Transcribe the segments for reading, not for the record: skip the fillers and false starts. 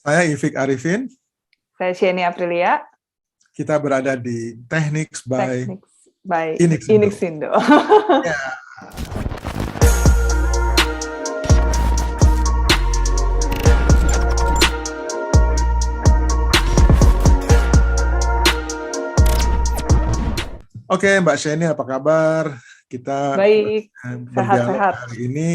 Saya Ifik Arifin. Saya Sheni Aprilia. Kita berada di Techniques by Inixindo. Ya. Oke, Mbak Sheni, apa kabar? Kita Baik, berjalan sehat-sehat. hari ini.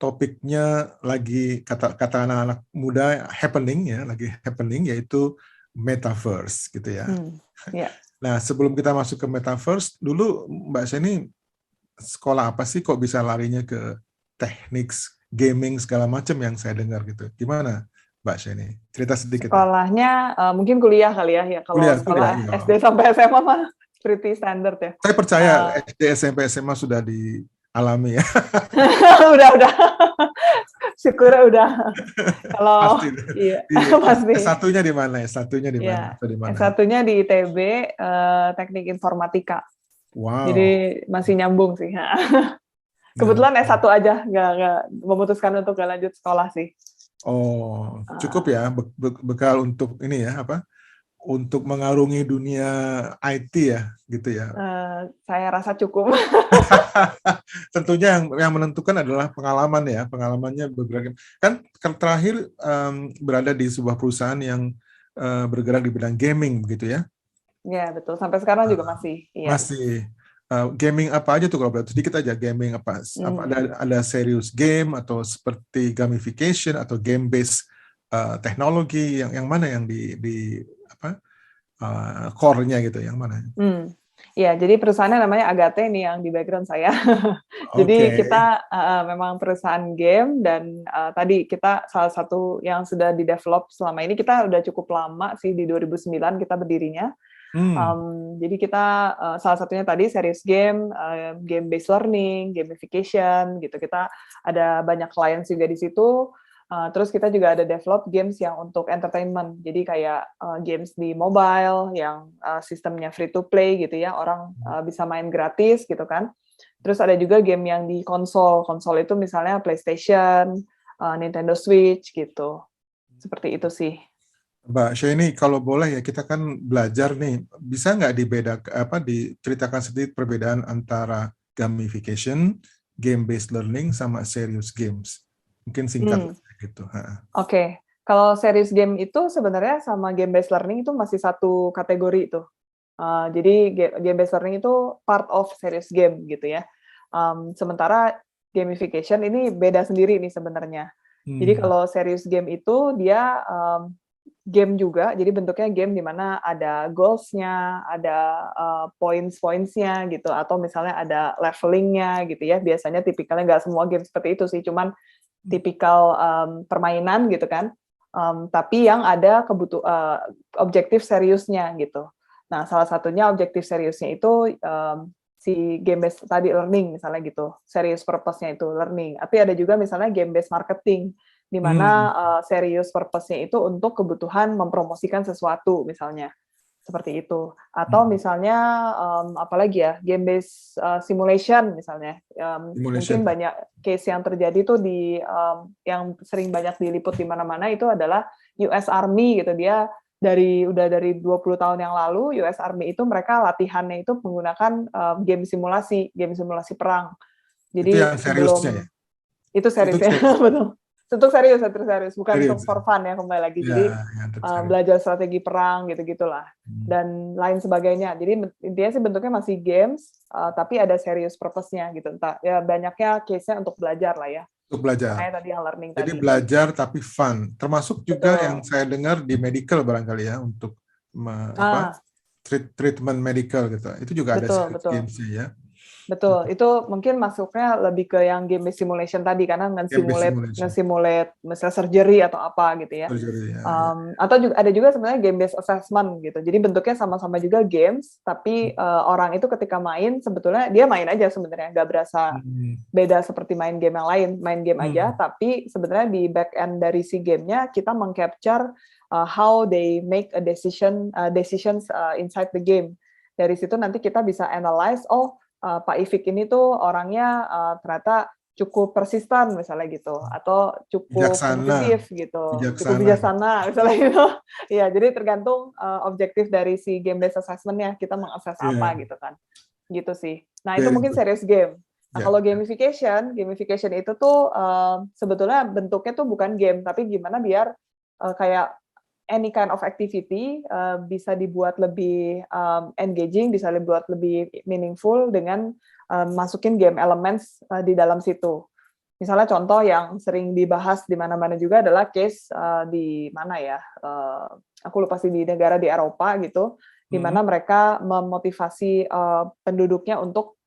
Topiknya lagi kata anak-anak muda happening ya, lagi happening, yaitu metaverse gitu ya. Ya. Nah, sebelum kita masuk ke metaverse, dulu Mbak Sheni sekolah apa sih kok bisa larinya ke teknik gaming segala macam yang saya dengar gitu. Gimana Mbak Sheni? Cerita sedikit. Sekolahnya mungkin kuliah kali ya. Kalau sekolah kuliah. SD sampai SMA mah pretty standard ya. Saya percaya SD, SMP, SMA sudah dialami ya. udah. Syukur udah. Kalau pasti. iya, pasti. S1-nya di mana? S1-nya di mana? Ya, S1-nya di ITB, Teknik Informatika. Wow. Jadi masih nyambung sih. Kebetulan S1 aja, nggak memutuskan untuk nggak lanjut sekolah sih. Oh, cukup ya bekal untuk ini ya apa? Untuk mengarungi dunia IT ya, gitu ya. Saya rasa cukup. Tentunya yang menentukan adalah pengalaman ya, pengalamannya bergerak. Kan terakhir berada di sebuah perusahaan yang bergerak di bidang gaming begitu ya? Ya betul, sampai sekarang juga masih. Iya. Masih. Gaming apa aja tuh kalau boleh sedikit aja, gaming apa ada serius game atau seperti gamification atau game based teknologi yang mana yang di apa core-nya gitu, yang mana? Ya, jadi perusahaannya namanya Agate nih yang di background saya. Jadi kita memang perusahaan game dan tadi kita salah satu yang sudah di-develop selama ini, kita udah cukup lama sih, di 2009 kita berdirinya. Jadi kita salah satunya tadi serious game, game based learning, gamification gitu. Kita ada banyak clients juga di situ. Terus kita juga ada develop games yang untuk entertainment. Jadi kayak games di mobile yang sistemnya free to play gitu ya, orang bisa main gratis gitu kan. Terus ada juga game yang di konsol. Konsol itu misalnya PlayStation, Nintendo Switch gitu. Seperti itu sih. Mbak Sheni, kalau boleh ya, kita kan belajar nih, bisa nggak diceritakan sedikit perbedaan antara gamification, game based learning, sama serious games? Mungkin singkat gitu. Oke. Kalau serious game itu sebenarnya sama game based learning itu masih satu kategori itu. Jadi game based learning itu part of serious game gitu ya. Sementara gamification ini beda sendiri nih sebenarnya. Jadi kalau serious game itu dia game juga, jadi bentuknya game di mana ada goals-nya, ada points-nya gitu, atau misalnya ada leveling-nya gitu ya. Biasanya tipikalnya nggak semua game seperti itu sih, cuman tipikal permainan gitu kan. Tapi yang ada objektif seriusnya gitu. Nah, salah satunya objektif seriusnya itu si game based tadi learning misalnya gitu, serious purpose-nya itu learning. Tapi ada juga misalnya game based marketing, di mana serious purpose-nya itu untuk kebutuhan mempromosikan sesuatu misalnya, seperti itu. Atau misalnya apalagi ya, game based simulation misalnya. Mungkin banyak case yang terjadi tuh di yang sering banyak diliput di mana-mana itu adalah US Army gitu. Dia udah dari 20 tahun yang lalu, US Army itu mereka latihannya itu menggunakan game simulasi perang. Jadi itu yang seriusnya ya? Itu serius ya, betul. Untuk serius, bukan serius, untuk for fun ya, kembali lagi. Ya, jadi belajar strategi perang gitu-gitulah dan lain sebagainya. Jadi intinya sih bentuknya masih games, tapi ada serious purpose-nya gitu. Entah ya, banyaknya case-nya untuk belajar lah ya. Untuk belajar. Kayak tadi yang learning jadi tadi. Belajar tapi fun. Termasuk juga yang saya dengar di medical barangkali ya, untuk treatment medical gitu. Itu juga ada serious games-nya ya. Betul, itu mungkin masuknya lebih ke yang game based simulation tadi, karena nge-simulate misalnya surgery atau apa gitu ya. Atau juga ada juga sebenarnya game based assessment gitu. Jadi bentuknya sama-sama juga games, tapi orang itu ketika main sebetulnya dia main aja sebenarnya, nggak berasa beda seperti main game yang lain, main game aja. Tapi sebenarnya di back end dari si gamenya kita meng-capture how they make a decisions inside the game. Dari situ nanti kita bisa analyze, Pak Ifik ini tuh orangnya ternyata cukup persisten misalnya gitu, atau cukup Bijaksana, kompetitif gitu, cukup bijaksana. bijaksana misalnya gitu. Iya, jadi tergantung objektif dari si game based assessment-nya, kita mengakses Yeah, apa gitu kan. Gitu sih. Nah, itu very mungkin good. serious game. Nah, Yeah. kalau gamification itu tuh sebetulnya bentuknya tuh bukan game, tapi gimana biar kayak any kind of activity bisa dibuat lebih engaging, bisa dibuat lebih meaningful dengan masukin game elements di dalam situ. Misalnya contoh yang sering dibahas di mana-mana juga adalah case di mana ya, aku lupa sih, di negara di Eropa gitu, di mana mereka memotivasi penduduknya untuk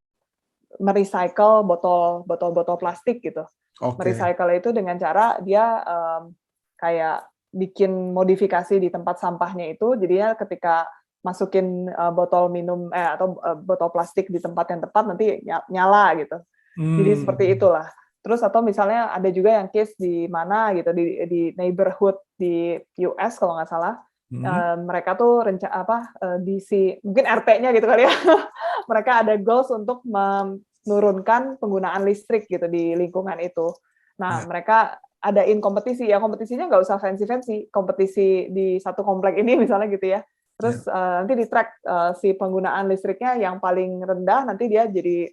merecycle botol plastik gitu. Oke. Merecycle itu dengan cara dia kayak bikin modifikasi di tempat sampahnya itu, jadinya ketika masukin botol minum atau botol plastik di tempat yang tepat nanti nyala gitu. Jadi seperti Hmm. itulah. Terus atau misalnya ada juga yang case di mana gitu di neighborhood di US kalau nggak salah, mereka tuh di mungkin RT-nya gitu kali ya, mereka ada goals untuk menurunkan penggunaan listrik gitu di lingkungan itu. Nah, Ya. mereka adain kompetisi, ya kompetisinya nggak usah fancy-fancy, kompetisi di satu komplek ini misalnya gitu ya. Ya. Terus nanti di-track si penggunaan listriknya yang paling rendah, nanti dia jadi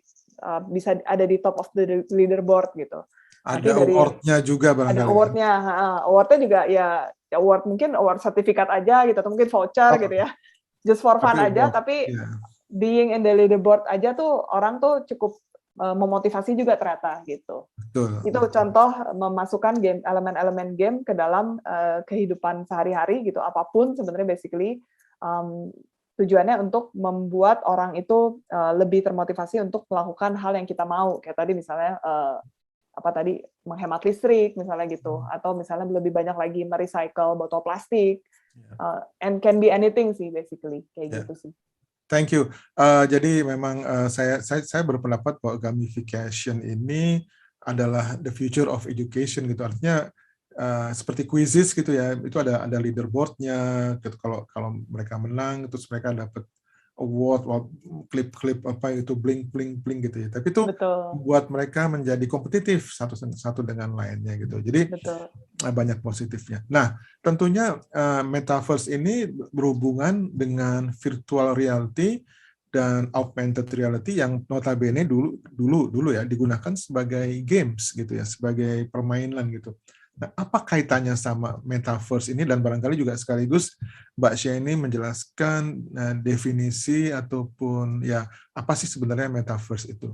bisa ada di top of the leaderboard gitu. Nanti Ada dari award-nya juga ada barangkali kan? award-nya, award-nya juga ya award mungkin award sertifikat aja gitu, atau mungkin voucher Oh, gitu ya. Just for fun tapi aja, wow. tapi Ya. being in the leaderboard aja tuh orang tuh cukup memotivasi juga ternyata gitu. Betul, Itu betul. contoh memasukkan game elemen-elemen game ke dalam kehidupan sehari-hari gitu, apapun sebenarnya basically tujuannya untuk membuat orang itu lebih termotivasi untuk melakukan hal yang kita mau, kayak tadi misalnya menghemat listrik misalnya gitu, atau misalnya lebih banyak lagi merecycle botol plastik, and can be anything sih basically kayak Ya. gitu sih. Thank you. Jadi memang saya berpendapat bahwa gamification ini adalah the future of education gitu. Artinya seperti quizzes gitu ya. Itu ada leaderboardnya. Gitu. Kalau mereka menang, terus mereka dapat award, klip-klip apa itu bling gitu ya. Tapi itu Betul, buat mereka menjadi kompetitif satu dengan lainnya gitu. Jadi betul. banyak positifnya. Nah, tentunya metaverse ini berhubungan dengan virtual reality dan augmented reality yang notabene dulu ya digunakan sebagai games gitu ya, sebagai permainan gitu. Nah, apa kaitannya sama metaverse ini, dan barangkali juga sekaligus Mbak Sheni menjelaskan definisi ataupun ya apa sih sebenarnya metaverse itu?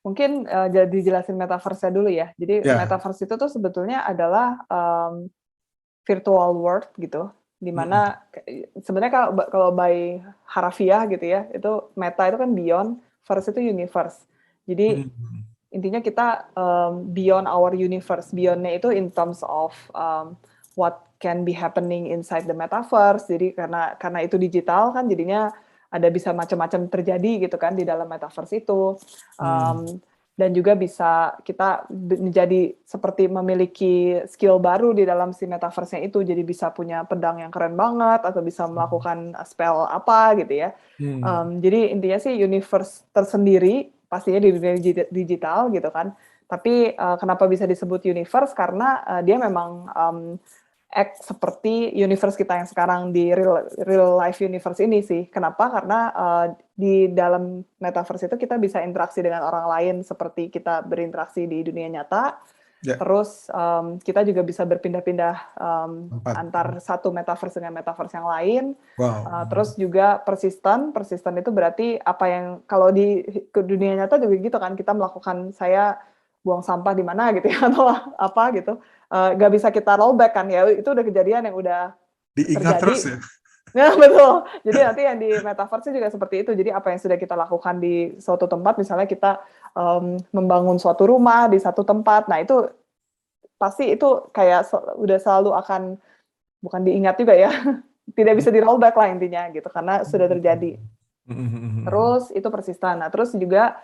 Mungkin jadi dijelasin metaverse-nya dulu ya. Jadi Ya. metaverse itu tuh sebetulnya adalah virtual world gitu, di mana sebenarnya kalau by harafiah gitu ya, itu meta itu kan beyond, verse itu universe. Jadi intinya kita beyond our universe, beyond-nya itu in terms of what can be happening inside the metaverse. Jadi karena itu digital kan, jadinya ada bisa macam-macam terjadi gitu kan di dalam metaverse itu. Dan juga bisa kita menjadi seperti memiliki skill baru di dalam si metaverse-nya itu, jadi bisa punya pedang yang keren banget atau bisa melakukan spell apa gitu ya. Jadi intinya sih universe tersendiri pastinya di dunia digital gitu kan. Tapi kenapa bisa disebut universe, karena dia memang act seperti universe kita yang sekarang di real life universe ini sih. Kenapa? Karena di dalam metaverse itu kita bisa interaksi dengan orang lain seperti kita berinteraksi di dunia nyata. Ya. Terus kita juga bisa berpindah-pindah Tempat. antar satu metaverse dengan metaverse yang lain. Wow. Terus juga persisten itu berarti apa yang kalau di dunia nyata juga gitu kan, kita melakukan, saya buang sampah di mana gitu ya, atau apa gitu, nggak bisa kita rollback kan ya, itu udah kejadian yang udah Diingat terus terjadi. ya. Nah, betul. Jadi nanti yang di metaverse juga seperti itu. Jadi apa yang sudah kita lakukan di suatu tempat, misalnya kita membangun suatu rumah di satu tempat, nah itu pasti itu kayak udah selalu akan, bukan diingat juga ya, tidak bisa di rollback lah intinya gitu, karena sudah terjadi. Terus itu persisten. Nah, terus juga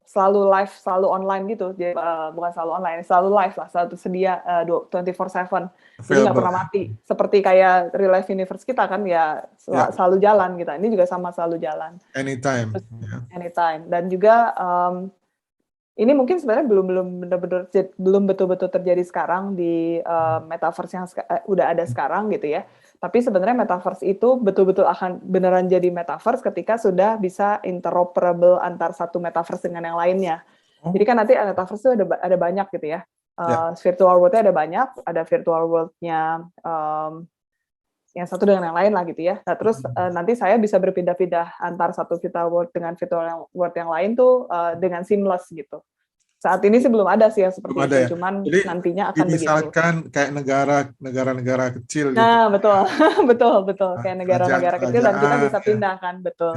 selalu online gitu. Jadi, bukan selalu online, selalu live lah, selalu tersedia 24/7. Jadi nggak Available. pernah mati. Seperti kayak real life universe kita kan ya Ya. selalu jalan gitu. Ini juga sama, selalu jalan. Anytime. Terus Ya. anytime. Dan juga ini mungkin sebenarnya belum betul-betul terjadi sekarang di metaverse yang udah ada sekarang gitu ya. Tapi sebenarnya metaverse itu betul-betul akan beneran jadi metaverse ketika sudah bisa interoperable antar satu metaverse dengan yang lainnya. Jadi kan nanti metaverse itu ada banyak gitu ya. Virtual world-nya ada banyak, ada virtual world-nya yang satu dengan yang lain lah gitu ya. Nah, terus nanti saya bisa berpindah-pindah antar satu virtual world dengan virtual world yang lain tuh dengan seamless gitu. Saat ini sih belum ada sih yang seperti itu, ya. cuman Jadi, nantinya akan begitu. misalkan kayak negara-negara kecil gitu. Nah, betul. Kayak negara-negara kecil dan kita bisa pindah kan, betul.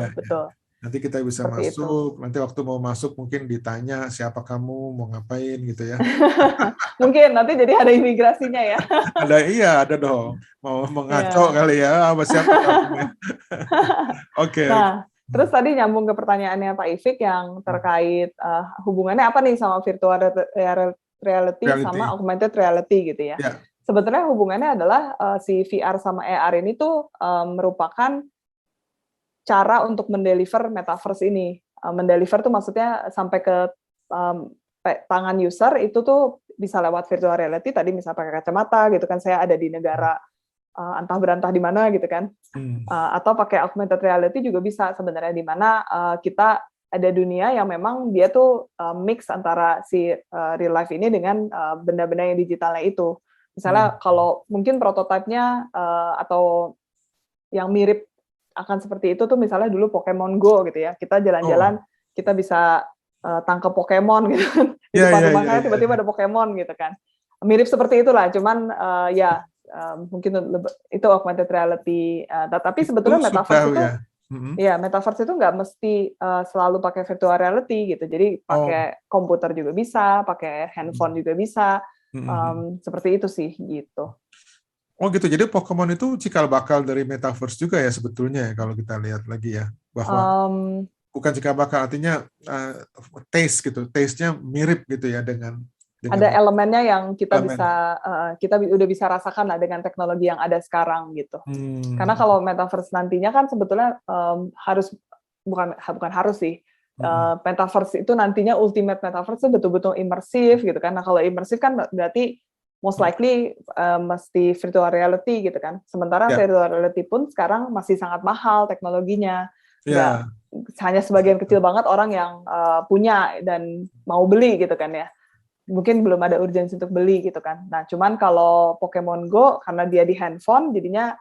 Nanti kita bisa seperti masuk, nanti waktu mau masuk mungkin ditanya siapa kamu, mau ngapain gitu ya. Mungkin nanti jadi ada imigrasinya ya. Ada dong. Mau ngaco kali ya, apa siapa kamu. Oke. Nah, terus tadi nyambung ke pertanyaannya Pak Ifik yang terkait hubungannya apa nih sama virtual reality sama augmented reality gitu ya. Sebetulnya hubungannya adalah si VR sama AR ini tuh merupakan cara untuk mendeliver metaverse ini. Mendeliver tuh maksudnya sampai ke tangan user itu tuh bisa lewat virtual reality, tadi misalnya pakai kacamata gitu kan, saya ada di negara entah berantah di mana gitu kan, atau pakai augmented reality juga bisa sebenarnya, di mana kita ada dunia yang memang dia tuh mix antara si real life ini dengan benda-benda yang digitalnya itu. Misalnya kalau mungkin prototipenya atau yang mirip akan seperti itu tuh misalnya dulu Pokemon Go gitu ya, kita jalan-jalan kita bisa tangkap Pokemon gitu kan, di depan rumah saya tiba-tiba ada Pokemon gitu kan, mirip seperti itulah, cuman mungkin itu augmented reality, tapi sebetulnya metaverse itu metaverse itu nggak mesti selalu pakai virtual reality gitu, jadi pakai komputer juga bisa, pakai handphone juga bisa, seperti itu sih gitu. Oh gitu, jadi Pokemon itu cikal bakal dari metaverse juga ya sebetulnya ya, kalau kita lihat lagi ya, bahwa bukan cikal bakal, artinya taste gitu, taste-nya mirip gitu ya dengan ada elemennya yang kita udah bisa rasakan lah dengan teknologi yang ada sekarang gitu. Karena kalau metaverse nantinya kan sebetulnya bukan harus sih. Metaverse itu nantinya ultimate metaverse itu betul-betul imersif gitu kan. Nah, kalau imersif kan berarti most likely mesti virtual reality gitu kan. Sementara virtual reality pun sekarang masih sangat mahal teknologinya. Hanya sebagian kecil banget orang yang punya dan mau beli gitu kan ya. Mungkin belum ada urgensi untuk beli gitu kan. Nah, cuman kalau Pokemon Go karena dia di handphone jadinya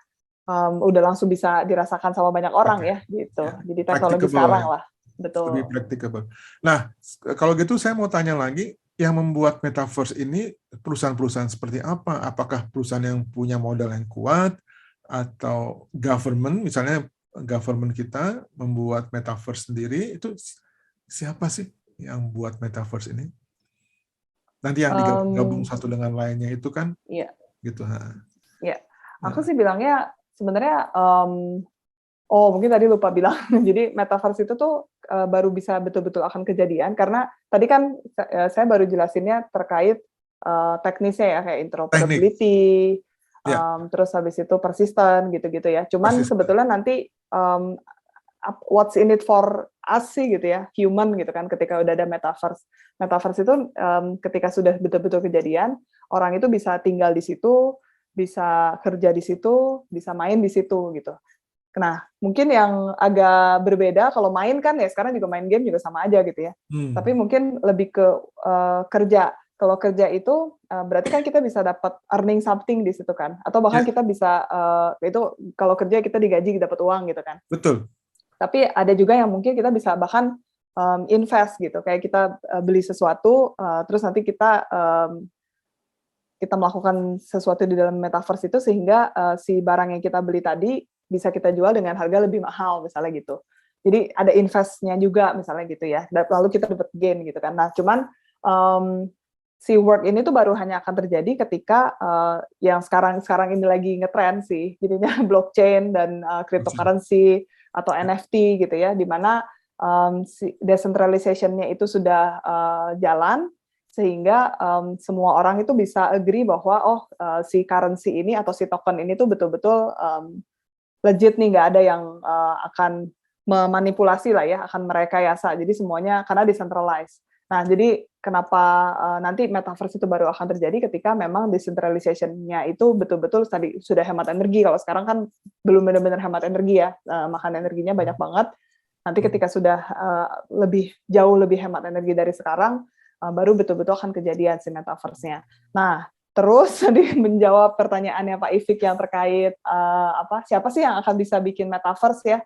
udah langsung bisa dirasakan sama banyak orang ya gitu. Jadi teknologi sekarang lah. Betul. Lebih practicable. Nah, kalau gitu saya mau tanya lagi, yang membuat metaverse ini perusahaan-perusahaan seperti apa? Apakah perusahaan yang punya modal yang kuat atau government, misalnya government kita membuat metaverse sendiri, itu siapa sih yang buat metaverse ini? Nanti yang digabung satu dengan lainnya itu kan? Gitu. Iya. Aku sih bilangnya sebenarnya mungkin tadi lupa bilang. Jadi metaverse itu tuh baru bisa betul-betul akan kejadian karena tadi kan saya baru jelasinnya terkait teknisnya ya, kayak interoperability, terus habis itu persistent gitu-gitu ya. Cuman sebetulnya nanti what's in it for us sih gitu ya, human gitu kan, ketika udah ada metaverse. Metaverse itu ketika sudah betul-betul kejadian, orang itu bisa tinggal di situ, bisa kerja di situ, bisa main di situ gitu. Nah, mungkin yang agak berbeda kalau main kan ya sekarang juga main game juga sama aja gitu ya. Tapi mungkin lebih ke kerja. Kalau kerja itu berarti kan kita bisa dapat earning something di situ kan. Atau bahkan kita bisa itu kalau kerja kita digaji dapat uang gitu kan. Betul. Tapi ada juga yang mungkin kita bisa bahkan invest gitu. Kayak kita beli sesuatu terus nanti kita melakukan sesuatu di dalam metaverse itu sehingga si barang yang kita beli tadi bisa kita jual dengan harga lebih mahal misalnya gitu. Jadi ada investnya juga misalnya gitu ya. Lalu kita dapat gain gitu kan. Nah, cuman si work ini tuh baru hanya akan terjadi ketika yang sekarang ini lagi ngetrend sih. Jadinya blockchain dan cryptocurrency atau NFT gitu ya, di mana decentralization-nya itu sudah jalan sehingga semua orang itu bisa agree bahwa si currency ini atau si token ini tuh betul-betul legit nih, nggak ada yang akan memanipulasi lah ya, akan merekayasa. Jadi semuanya karena decentralized. Nah, jadi kenapa nanti metaverse itu baru akan terjadi ketika memang decentralization-nya itu betul-betul tadi sudah hemat energi. Kalau sekarang kan belum benar-benar hemat energi ya, makan energinya banyak banget. Nanti ketika sudah jauh lebih hemat energi dari sekarang, baru betul-betul akan kejadian si metaverse-nya. Nah, terus tadi menjawab pertanyaannya Pak Ifik yang terkait siapa sih yang akan bisa bikin metaverse ya?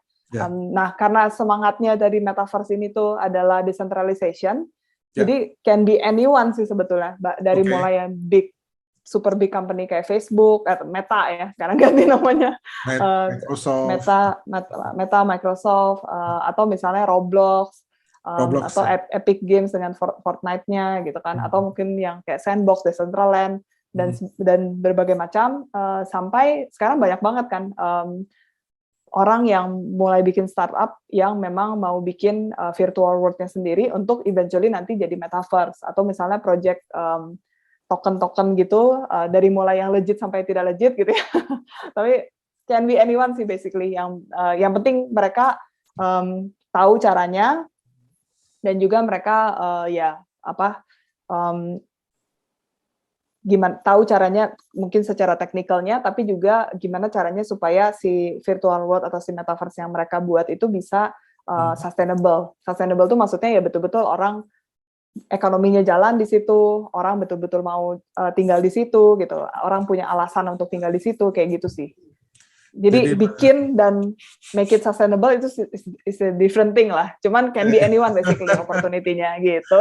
Nah, karena semangatnya dari metaverse ini tuh adalah decentralization, jadi can be anyone sih sebetulnya, dari mulai yang super big company kayak Facebook atau Meta ya, sekarang ganti namanya, Meta, Microsoft, atau misalnya Roblox, atau Epic Games dengan Fortnite-nya gitu kan, atau mungkin yang kayak Sandbox, Decentraland, dan berbagai macam, sampai sekarang banyak banget kan orang yang mulai bikin startup yang memang mau bikin virtual world-nya sendiri untuk eventually nanti jadi metaverse, atau misalnya project token-token gitu, dari mulai yang legit sampai tidak legit gitu ya. Tapi can be anyone sih basically, yang penting mereka tahu caranya, dan juga mereka gimana tahu caranya mungkin secara teknikalnya, tapi juga gimana caranya supaya si virtual world atau si metaverse yang mereka buat itu bisa sustainable. Sustainable itu maksudnya ya betul-betul orang ekonominya jalan di situ, orang betul-betul mau tinggal di situ gitu, orang punya alasan untuk tinggal di situ, kayak gitu sih. Jadi bikin dan make it sustainable itu is a different thing lah. Cuman can be anyone basically opportunity-nya gitu.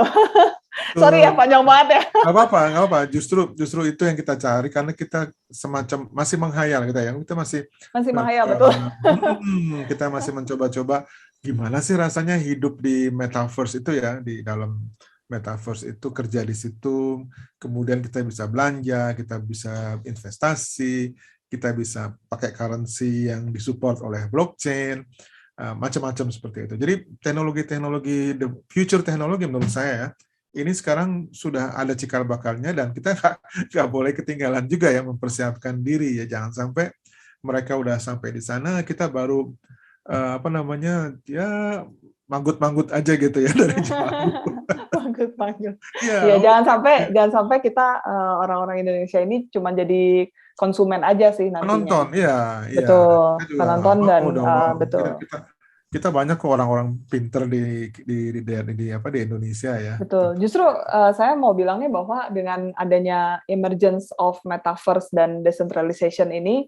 Sorry ya, panjang banget ya. Nggak apa-apa. Justru itu yang kita cari, karena kita semacam masih menghayal kita ya. Kita masih menghayal, betul. Kita masih mencoba-coba gimana sih rasanya hidup di metaverse itu ya, di dalam metaverse itu, kerja di situ, kemudian kita bisa belanja, kita bisa investasi, kita bisa pakai currency yang disupport oleh blockchain, macam-macam seperti itu. Jadi teknologi, the future teknologi menurut saya ya, ini sekarang sudah ada cikal bakalnya, dan kita nggak boleh ketinggalan juga ya, mempersiapkan diri ya, jangan sampai mereka udah sampai di sana kita baru manggut-manggut aja gitu ya dari jauh. Manggut. Ya, jangan sampai kita orang-orang Indonesia ini cuma jadi konsumen aja sih nantinya. Penonton, iya. Betul, penonton dan betul. Kita banyak kok orang-orang pinter di Indonesia ya. Betul. Justru saya mau bilangnya bahwa dengan adanya emergence of metaverse dan decentralization ini,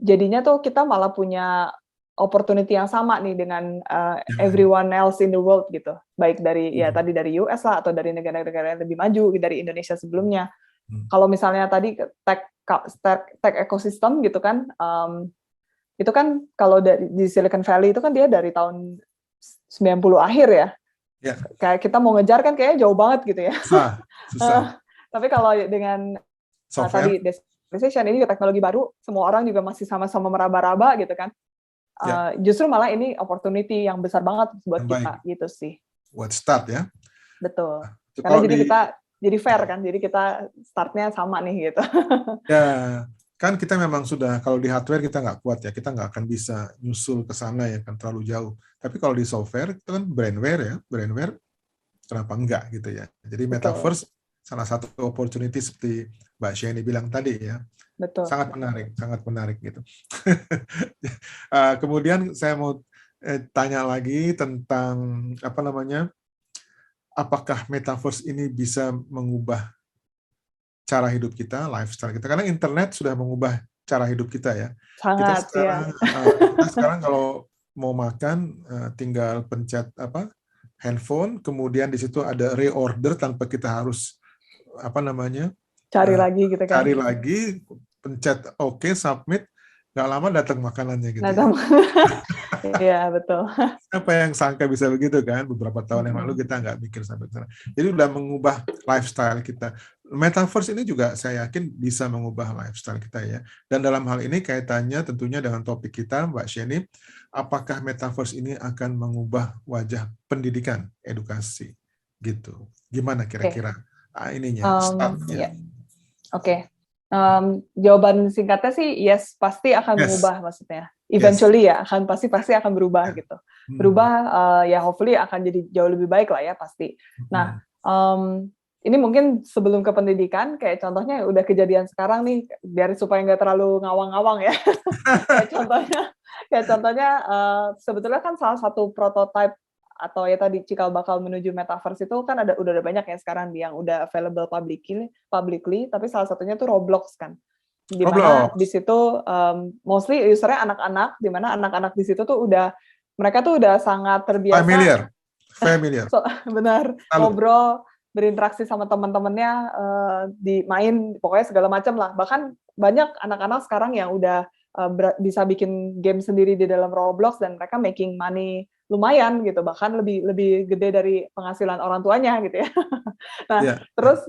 jadinya tuh kita malah punya opportunity yang sama nih dengan everyone else in the world gitu. Baik dari tadi dari US lah, atau dari negara-negara yang lebih maju dari Indonesia sebelumnya. Kalau misalnya tadi tech ecosystem gitu kan, itu kan kalau di Silicon Valley itu kan dia dari tahun 90 akhir ya. Kayak kita mau ngejar kan kayaknya jauh banget gitu ya. Susah. Tapi kalau dengan tadi decentralization ini teknologi baru, semua orang juga masih sama-sama meraba-raba gitu kan. Justru malah ini opportunity yang besar banget buat kita gitu sih. Buat start ya. Betul. Karena jadi kita jadi fair kan, jadi kita startnya sama nih gitu. Ya, kan kita memang sudah, kalau di hardware kita nggak kuat ya, kita nggak akan bisa nyusul ke sana ya, kan terlalu jauh. Tapi kalau di software itu kan brandware, kenapa enggak gitu ya. Jadi metaverse salah satu opportunity seperti Mbak Sheni bilang tadi ya. Betul. Sangat menarik gitu. Kemudian saya mau tanya lagi tentang apakah metaverse ini bisa mengubah cara hidup kita, lifestyle kita, karena internet sudah mengubah cara hidup kita ya. Sangat, kita sekarang kalau mau makan tinggal pencet handphone, kemudian di situ ada reorder tanpa kita harus cari lagi gitu kan. Cari lagi, pencet oke, submit, nggak lama datang makanannya gitu. Iya, betul. Apa yang sangka bisa begitu kan? Beberapa tahun yang lalu kita nggak mikir sampai sana. Jadi udah mengubah lifestyle kita. Metaverse ini juga saya yakin bisa mengubah lifestyle kita ya. Dan dalam hal ini kaitannya tentunya dengan topik kita, Mbak Sheni, apakah metaverse ini akan mengubah wajah pendidikan, edukasi, gitu? Gimana kira-kira startnya? Jawaban singkatnya sih yes, pasti akan mengubah maksudnya. eventually ya pasti akan berubah gitu. Berubah ya hopefully akan jadi jauh lebih baik lah ya pasti. Nah, ini mungkin sebelum ke pendidikan, kayak contohnya udah kejadian sekarang nih, biar supaya nggak terlalu ngawang-ngawang ya. kayak contohnya sebetulnya kan salah satu prototype atau ya tadi cikal bakal menuju metaverse itu kan udah ada banyak ya sekarang yang udah available publicly, tapi salah satunya tuh Roblox kan. Di mana di situ mostly usernya anak-anak, di mana anak-anak di situ tuh mereka tuh udah sangat terbiasa familiar. Benar, ngobrol, berinteraksi sama teman-temannya, main, pokoknya segala macam lah. Bahkan banyak anak-anak sekarang yang udah bisa bikin game sendiri di dalam Roblox dan mereka making money lumayan gitu, bahkan lebih gede dari penghasilan orang tuanya gitu ya. Nah, terus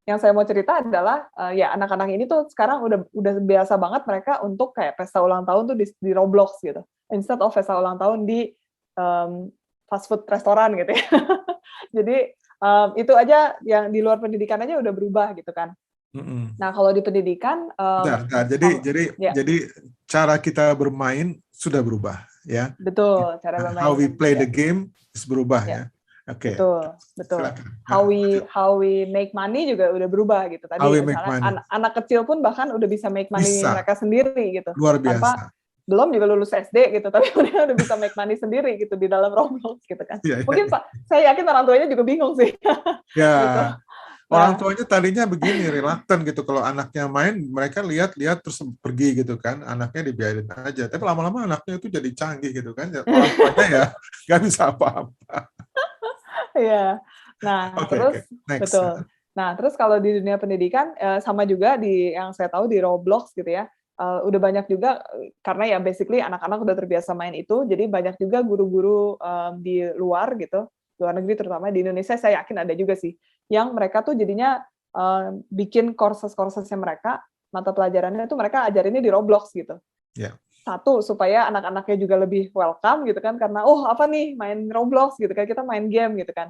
yang saya mau cerita adalah ya anak-anak ini tuh sekarang udah biasa banget mereka untuk kayak pesta ulang tahun tuh di Roblox gitu, instead of pesta ulang tahun di fast food restoran gitu ya. Jadi itu aja yang di luar pendidikan aja udah berubah gitu kan. Nah kalau di pendidikan, jadi cara kita bermain sudah berubah ya. Betul, cara bermain. How we play the game berubah ya. Oke. Betul. How we make money juga udah berubah gitu. Tadi misalnya anak kecil pun bahkan udah bisa make money mereka sendiri gitu. Luar biasa. Belum juga lulus SD gitu, tapi udah bisa make money sendiri gitu di dalam Roblox gitu kan. Mungkin Pak, saya yakin orang tuanya juga bingung sih. Ya. Gitu. Orang tuanya tadinya begini, reluctant gitu. Kalau anaknya main, mereka lihat terus pergi gitu kan. Anaknya dibiarin aja. Tapi lama-lama anaknya itu jadi canggih gitu kan. Orang tuanya ya nggak bisa apa-apa. Iya. Nah, terus betul. Nah, terus kalau di dunia pendidikan sama juga di yang saya tahu di Roblox gitu ya. Udah banyak juga karena ya basically anak-anak udah terbiasa main itu. Jadi banyak juga guru-guru di luar gitu, luar negeri terutama di Indonesia saya yakin ada juga sih yang mereka tuh jadinya bikin courses-coursesnya mereka, mata pelajarannya itu mereka ajarinnya di Roblox gitu. Yeah. Satu, supaya anak-anaknya juga lebih welcome gitu kan, karena apa nih main Roblox gitu kan, kita main game gitu kan.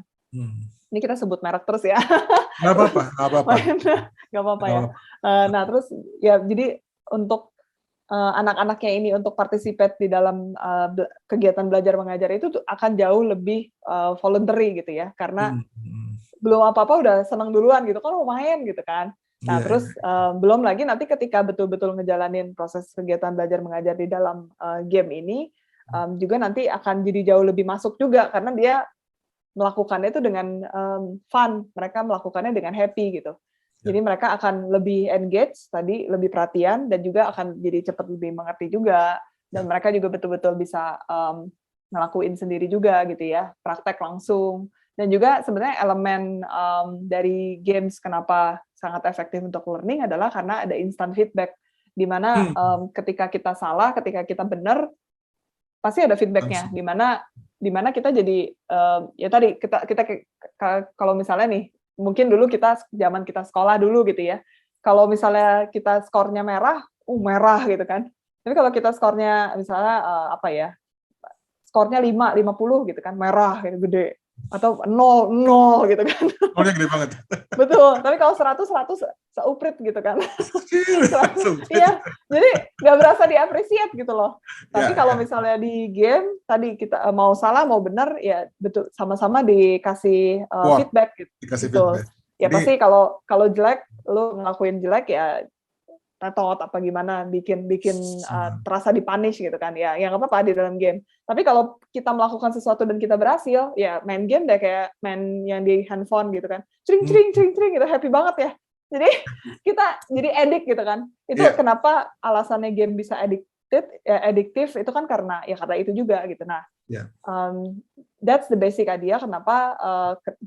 Ini kita sebut merek terus ya. Nggak apa-apa. Nggak apa-apa ya. Nah terus ya jadi untuk anak-anaknya ini untuk participate di dalam kegiatan belajar mengajar itu akan jauh lebih voluntary gitu ya, karena belum apa-apa udah senang duluan gitu kan, mau main gitu kan. Nah terus belum lagi nanti ketika betul-betul ngejalanin proses kegiatan belajar mengajar di dalam game ini juga nanti akan jadi jauh lebih masuk juga karena dia melakukannya itu dengan fun, mereka melakukannya dengan happy gitu. Jadi mereka akan lebih engage tadi, lebih perhatian dan juga akan jadi cepat lebih mengerti juga, dan mereka juga betul-betul bisa ngelakuin sendiri juga gitu ya, praktek langsung. Dan juga sebenarnya elemen dari games kenapa sangat efektif untuk learning adalah karena ada instant feedback, di mana ketika kita salah, ketika kita benar, pasti ada feedbacknya, di mana kita jadi ya tadi kita kalau misalnya nih mungkin dulu zaman kita sekolah dulu gitu ya, kalau misalnya kita skornya merah gitu kan, tapi kalau kita skornya misalnya skornya 50 gitu kan, merah gitu gede, atau 0 gitu kan. Nolnya gede banget. Betul, tapi kalau 100 seuprit gitu kan. Iya, jadi nggak berasa di-appreciate gitu loh. Tapi kalau misalnya di game, tadi kita mau salah, mau benar, ya betul sama-sama dikasih feedback gitu. Dikasih feedback. Ya jadi, pasti kalau jelek, lu ngelakuin jelek ya tetot apa gimana, bikin terasa dipunish gitu kan, ya nggak apa-apa di dalam game. Tapi kalau kita melakukan sesuatu dan kita berhasil, ya main game deh kayak main yang di handphone gitu kan, cring gitu, happy banget ya. Jadi kita jadi addict gitu kan. Itu kenapa alasannya game bisa addictive itu kan karena itu juga gitu. Nah, that's the basic idea kenapa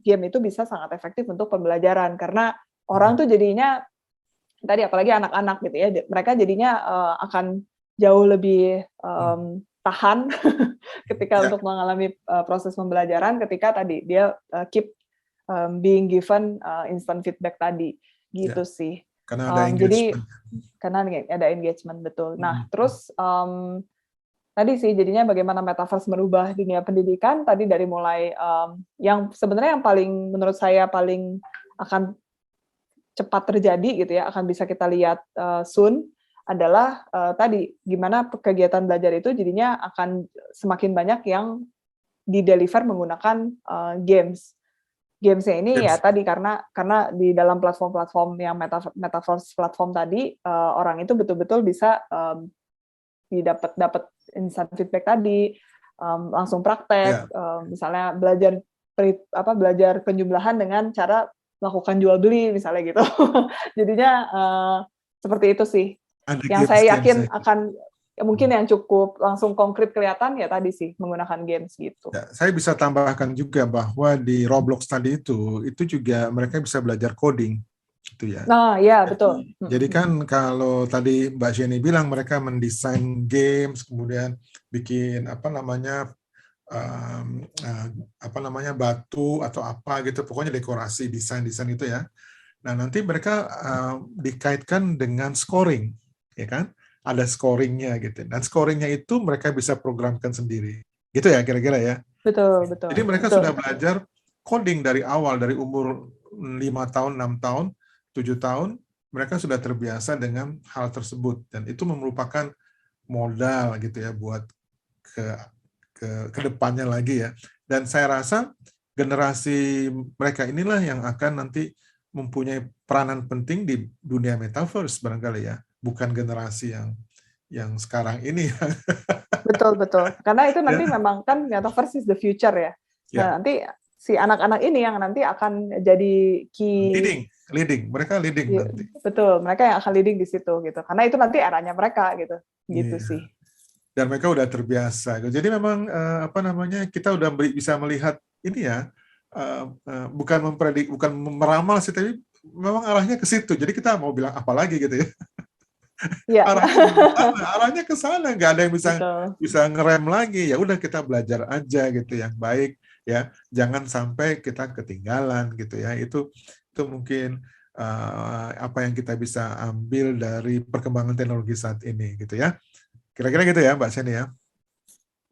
game itu bisa sangat efektif untuk pembelajaran, karena orang tuh jadinya tadi apalagi anak-anak gitu ya, mereka jadinya akan jauh lebih tahan ketika untuk mengalami proses pembelajaran ketika tadi dia keep being given instant feedback tadi gitu sih. Karena ada engagement. Karena ada engagement, betul. Nah terus tadi sih jadinya bagaimana metaverse merubah dunia pendidikan tadi dari mulai yang sebenarnya yang paling menurut saya paling akan cepat terjadi gitu ya, akan bisa kita lihat soon adalah tadi gimana kegiatan belajar itu jadinya akan semakin banyak yang di-deliver menggunakan games. Games-nya ini ya Games. tadi karena di dalam platform-platform yang metaverse platform tadi, orang itu betul-betul bisa dapat instant feedback tadi, langsung praktek, Ya. misalnya belajar penjumlahan dengan cara melakukan jual beli misalnya gitu. Jadinya seperti itu sih. Ada Yang saya games-games. yakin akan mungkin yang cukup langsung konkret kelihatan ya tadi sih menggunakan games gitu. Ya, saya bisa tambahkan juga bahwa di Roblox tadi itu juga mereka bisa belajar coding, gitu ya. Nah, ya betul. Jadi kan kalau tadi Mbak Jenny bilang mereka mendesain games, kemudian bikin apa namanya batu atau apa gitu, pokoknya dekorasi desain itu ya. Nah nanti mereka dikaitkan dengan scoring, ya kan? Ada scoringnya gitu. Dan scoringnya itu mereka bisa programkan sendiri, gitu ya kira-kira ya. Betul. Jadi mereka sudah belajar coding dari awal, dari umur 5 tahun, 6 tahun, 7 tahun, mereka sudah terbiasa dengan hal tersebut. Dan itu merupakan modal gitu ya buat ke depannya lagi ya. Dan saya rasa generasi mereka inilah yang akan nanti mempunyai peranan penting di dunia metaverse barangkali ya. Bukan generasi yang sekarang ini. Betul. Karena itu nanti Ya. memang kan metaverse is the future ya. Ya. Nah, nanti si anak-anak ini yang nanti akan jadi key Mereka leading nanti. betul, mereka yang akan leading di situ gitu. Karena itu nanti eranya mereka gitu. Gitu Iya. sih. Dan mereka udah terbiasa. Jadi memang kita udah bisa melihat ini ya, bukan meramal sih, tapi memang arahnya ke situ. Jadi kita mau bilang apa lagi gitu ya? Iya. Arahnya ke sana, nggak ada yang Betul. bisa ngerem lagi. Ya udah kita belajar aja gitu yang baik ya. Jangan sampai kita ketinggalan gitu ya. Itu mungkin apa yang kita bisa ambil dari perkembangan teknologi saat ini gitu ya. Kira-kira gitu ya Mbak Seni ya.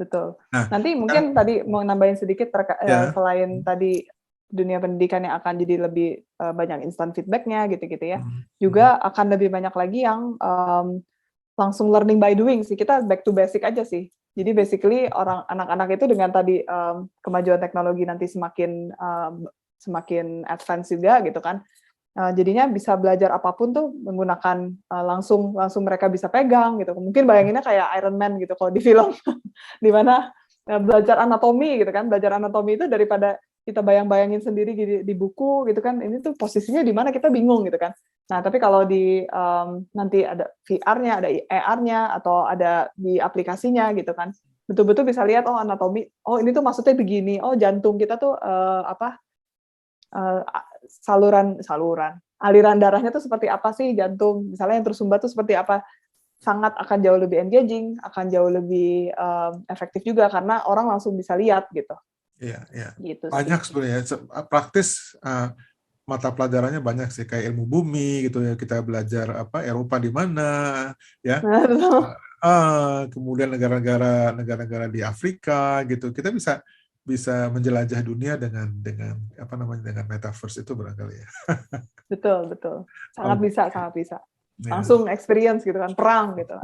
Betul. Nah, Nanti mungkin tadi mau nambahin sedikit ya. selain tadi dunia pendidikan yang akan jadi lebih banyak instant feedback-nya gitu-gitu ya. Juga akan lebih banyak lagi yang langsung learning by doing sih. Kita back to basic aja sih. Jadi basically anak-anak itu dengan tadi kemajuan teknologi nanti semakin advance juga gitu kan. Jadinya bisa belajar apapun tuh menggunakan langsung mereka bisa pegang gitu. Mungkin bayanginnya kayak Iron Man gitu kalau di film, di mana belajar anatomi gitu kan. Belajar anatomi itu daripada kita bayangin sendiri di buku gitu kan. Ini tuh posisinya di mana kita bingung gitu kan. Nah, tapi kalau di nanti ada VR-nya, ada AR-nya atau ada di aplikasinya gitu kan. Betul-betul bisa lihat anatomi. Oh, ini tuh maksudnya begini. Oh, jantung kita tuh aliran darahnya tuh seperti apa sih jantung, misalnya yang tersumbat tuh seperti apa, sangat akan jauh lebih engaging, akan jauh lebih efektif juga karena orang langsung bisa lihat gitu. Iya. Gitu Banyak sih. sebenarnya praktis mata pelajarannya banyak sih, kayak ilmu bumi gitu ya, kita belajar Eropa di mana ya. Kemudian negara-negara di Afrika gitu. Kita bisa menjelajah dunia dengan metaverse itu barangkali ya. Betul. Sangat bisa. Ya. Langsung experience gitu kan, perang gitu.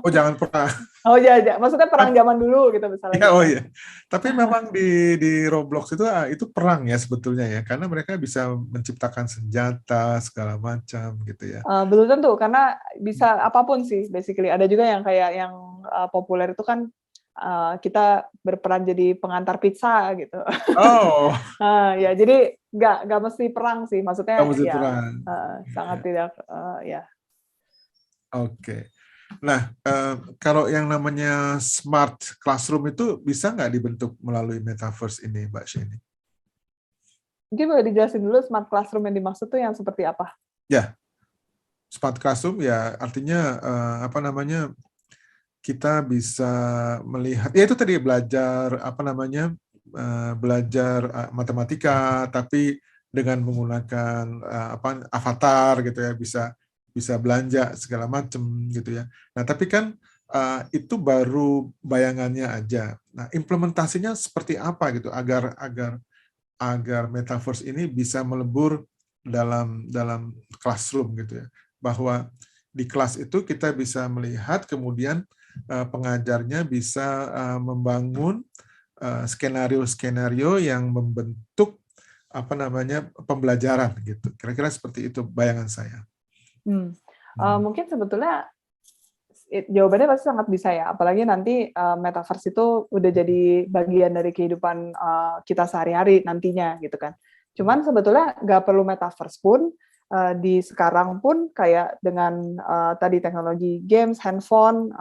Oh, jangan pernah. Oh iya, maksudnya perang zaman dulu gitu misalnya Ya, gitu. oh iya. Tapi memang di Roblox itu perang ya sebetulnya ya, karena mereka bisa menciptakan senjata segala macam gitu ya. Belum tentu karena bisa apapun sih basically. Ada juga yang kayak yang populer itu kan kita berperan jadi pengantar pizza gitu. Oh, Ya jadi nggak mesti perang sih, maksudnya kamu ya perang. sangat tidak ya. Oke. Nah, kalau yang namanya smart classroom itu bisa nggak dibentuk melalui metaverse ini, Mbak Sheni? Mungkin boleh dijelasin dulu smart classroom yang dimaksud tuh yang seperti apa? Ya, smart classroom ya artinya kita bisa melihat ya itu tadi belajar matematika tapi dengan menggunakan avatar gitu ya, bisa belanja segala macam gitu ya. Nah, tapi kan itu baru bayangannya aja. Nah, implementasinya seperti apa gitu agar metaverse ini bisa melebur dalam classroom gitu ya. Bahwa di kelas itu kita bisa melihat, kemudian pengajarnya bisa membangun skenario-skenario yang membentuk apa namanya pembelajaran gitu. Kira-kira seperti itu bayangan saya. Mungkin sebetulnya jawabannya pasti sangat bisa ya, apalagi nanti metaverse itu udah jadi bagian dari kehidupan kita sehari-hari nantinya gitu kan. Cuman sebetulnya nggak perlu metaverse pun, di sekarang pun kayak dengan tadi teknologi games, handphone,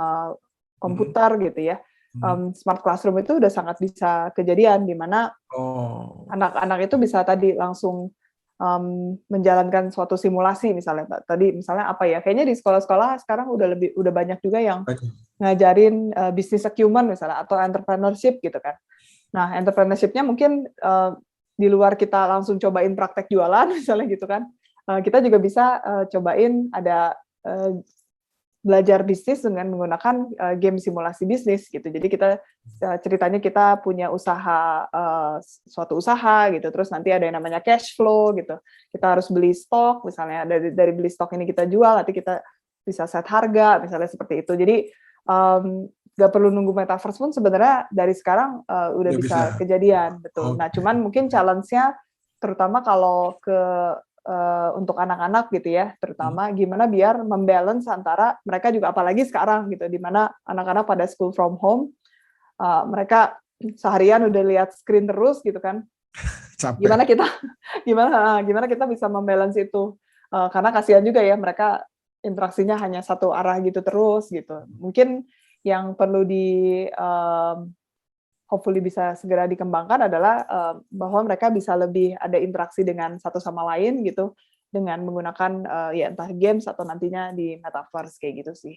komputer gitu ya, smart classroom itu udah sangat bisa kejadian, di mana anak-anak itu bisa tadi langsung menjalankan suatu simulasi misalnya apa ya, kayaknya di sekolah-sekolah sekarang udah banyak juga yang ngajarin business acumen misalnya atau entrepreneurship gitu kan. Nah, entrepreneurship-nya mungkin di luar kita langsung cobain praktek jualan misalnya gitu kan, kita juga bisa cobain ada belajar bisnis dengan menggunakan game simulasi bisnis gitu. Jadi kita ceritanya kita punya usaha, suatu usaha gitu, terus nanti ada yang namanya cash flow gitu. Kita harus beli stok, misalnya dari beli stok ini kita jual, nanti kita bisa set harga, misalnya seperti itu. Jadi nggak perlu nunggu metaverse pun sebenarnya dari sekarang udah bisa kejadian, betul. Nah, cuman mungkin challenge-nya terutama kalau untuk anak-anak gitu ya, terutama gimana biar membalance antara mereka juga, apalagi sekarang gitu, di mana anak-anak pada school from home, mereka seharian udah lihat screen terus gitu kan. Capek. Gimana kita bisa membalance itu, karena kasihan juga ya mereka interaksinya hanya satu arah gitu terus gitu. Mungkin yang perlu hopefully bisa segera dikembangkan adalah bahwa mereka bisa lebih ada interaksi dengan satu sama lain gitu, dengan menggunakan ya entah games atau nantinya di metaverse kayak gitu sih.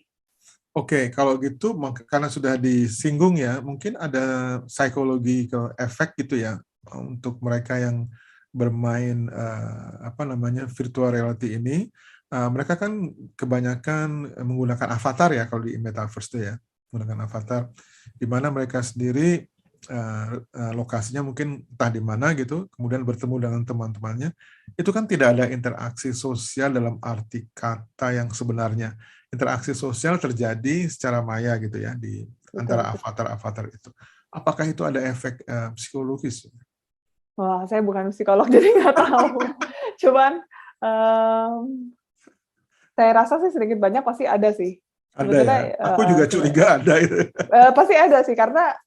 Oke, kalau gitu karena sudah disinggung ya, mungkin ada psikologi ke efek gitu ya untuk mereka yang bermain virtual reality ini. Mereka kan kebanyakan menggunakan avatar ya kalau di metaverse itu ya, menggunakan avatar di mana mereka sendiri lokasinya mungkin entah di mana gitu, kemudian bertemu dengan teman-temannya, itu kan tidak ada interaksi sosial dalam arti kata yang sebenarnya. Interaksi sosial terjadi secara maya gitu ya di antara avatar-avatar itu. Apakah itu ada efek psikologis? Wah, saya bukan psikolog jadi nggak tahu. Cuman saya rasa sih sedikit banyak pasti ada sih. Ada ya. Aku juga curiga ada itu. Pasti ada sih, karena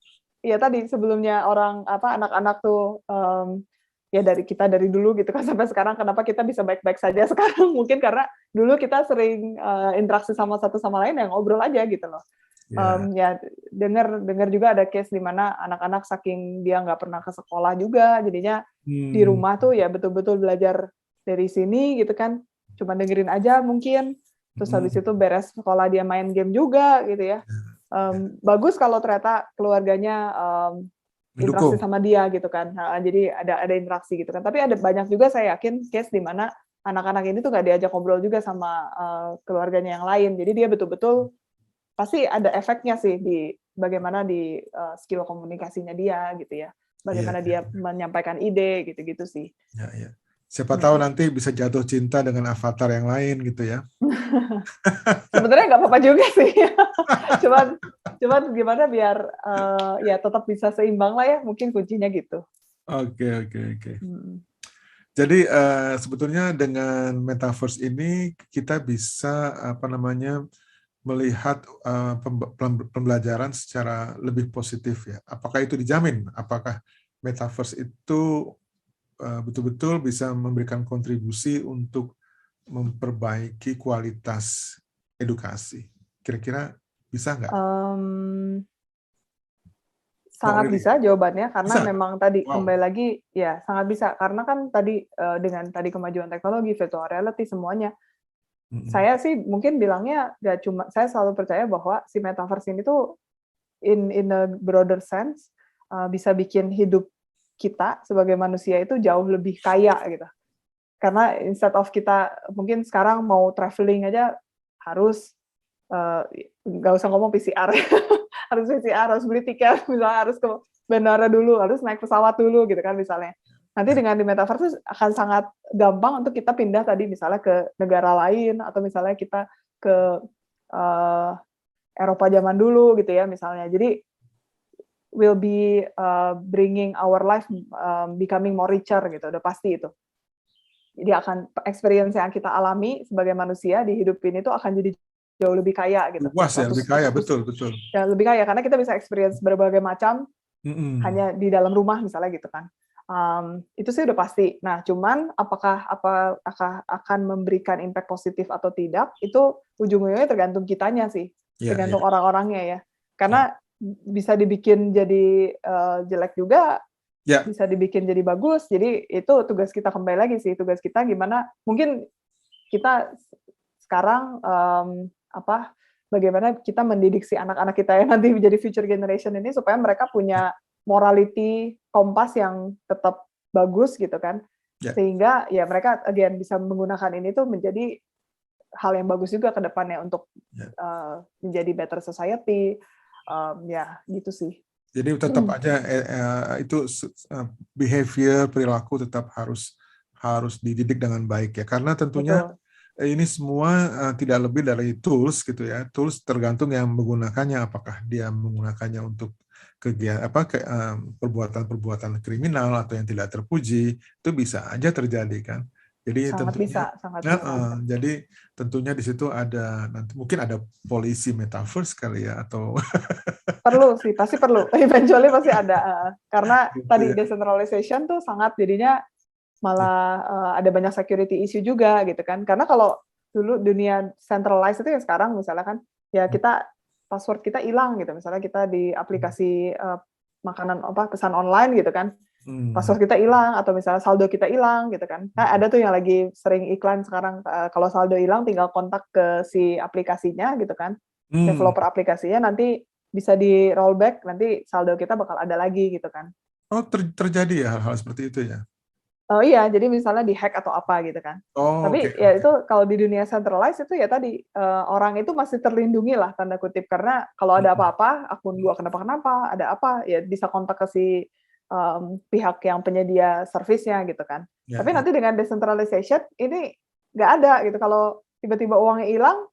ya tadi sebelumnya anak-anak tuh ya dari dulu gitu kan sampai sekarang, kenapa kita bisa baik-baik saja sekarang, mungkin karena dulu kita sering interaksi sama satu sama lain yang ngobrol aja gitu loh. Ya dengar juga ada case di mana anak-anak saking dia nggak pernah ke sekolah juga, jadinya di rumah tuh ya betul-betul belajar dari sini gitu kan, cuma dengerin aja mungkin, terus habis itu beres sekolah dia main game juga gitu ya. Bagus kalau ternyata keluarganya interaksi sama dia gitu kan. Jadi ada interaksi gitu kan. Tapi ada banyak juga saya yakin case di mana anak-anak ini tuh nggak diajak ngobrol juga sama keluarganya yang lain. Jadi dia betul-betul pasti ada efeknya sih di bagaimana di skill komunikasinya dia gitu ya. Bagaimana dia menyampaikan ide gitu-gitu sih. Ya. Siapa tahu nanti bisa jatuh cinta dengan avatar yang lain gitu ya. Sebenarnya nggak apa-apa juga sih. cuman gimana biar ya tetap bisa seimbang lah ya, mungkin kuncinya gitu. Oke. Jadi sebetulnya dengan metaverse ini kita bisa melihat pembelajaran secara lebih positif ya. Apakah itu dijamin? Apakah metaverse itu betul-betul bisa memberikan kontribusi untuk memperbaiki kualitas edukasi? Kira-kira bisa nggak? Sangat bisa jawabannya, karena memang tadi kembali lagi ya sangat bisa, karena kan tadi dengan tadi kemajuan teknologi, virtual reality semuanya. Saya sih mungkin bilangnya nggak cuma, saya selalu percaya bahwa si metaverse ini tuh in a broader sense bisa bikin hidup kita sebagai manusia itu jauh lebih kaya gitu. Karena instead of kita mungkin sekarang mau traveling aja harus nggak usah ngomong PCR, harus beli tiket, misalnya harus ke bandara dulu, harus naik pesawat dulu gitu kan misalnya. nanti dengan di metaverse akan sangat gampang untuk kita pindah tadi misalnya ke negara lain atau misalnya kita ke Eropa zaman dulu gitu ya misalnya. Jadi will be bringing our life becoming more richer gitu, udah pasti itu. Jadi akan experience yang kita alami sebagai manusia di hidup ini tuh akan jadi jauh lebih kaya gitu. Luas ya, lebih kaya, betul. Ya, lebih kaya karena kita bisa experience berbagai macam hanya Mm-mm. di dalam rumah misalnya gitu kan. Itu sih udah pasti. Nah, cuman apakah akan memberikan impact positif atau tidak, itu ujung-ujungnya tergantung kitanya sih, Ya, tergantung ya. orang-orangnya ya. Karena bisa dibikin jadi jelek juga, Ya, bisa dibikin jadi bagus. Jadi itu tugas kita kembali lagi sih, tugas kita gimana? Mungkin kita sekarang bagaimana kita mendidik si anak-anak kita yang nanti menjadi future generation ini supaya mereka punya morality kompas yang tetap bagus gitu kan, ya. sehingga ya mereka again bisa menggunakan ini tuh menjadi hal yang bagus juga ke depannya untuk Ya. menjadi better society, ya gitu sih. Jadi tetap aja itu behavior, perilaku tetap harus dididik dengan baik ya, karena tentunya Betul. ini semua tidak lebih dari tools gitu ya. Tools tergantung yang menggunakannya, apakah dia menggunakannya untuk kegiatan perbuatan-perbuatan kriminal atau yang tidak terpuji, itu bisa aja terjadi kan. Jadi Sangat tentunya bisa. jadi tentunya di situ ada nanti mungkin ada polisi metaverse kali ya, atau Perlu sih, pasti perlu. Eventually pasti ada. Karena gitu tadi ya. decentralization tuh sangat jadinya malah ada banyak security issue juga gitu kan. Karena kalau dulu dunia centralized itu ya sekarang misalnya kan, ya kita password kita hilang gitu. Misalnya kita di aplikasi makanan pesan online gitu kan, password kita hilang atau misalnya saldo kita hilang gitu kan. Nah, ada tuh yang lagi sering iklan sekarang kalau saldo hilang tinggal kontak ke si aplikasinya gitu kan. Developer aplikasinya nanti bisa di rollback, nanti saldo kita bakal ada lagi gitu kan. Oh, terjadi ya hal-hal seperti itu ya? Oh iya, jadi misalnya di-hack atau apa gitu kan. Oh, oke. Tapi ya itu kalau di dunia centralized itu ya tadi, orang itu masih terlindungi lah tanda kutip, karena kalau ada apa-apa, akun gua kenapa-kenapa, ada apa, ya bisa kontak ke si pihak yang penyedia servisnya gitu kan. Ya, Tapi ya. nanti dengan decentralization ini nggak ada gitu, kalau tiba-tiba uangnya hilang,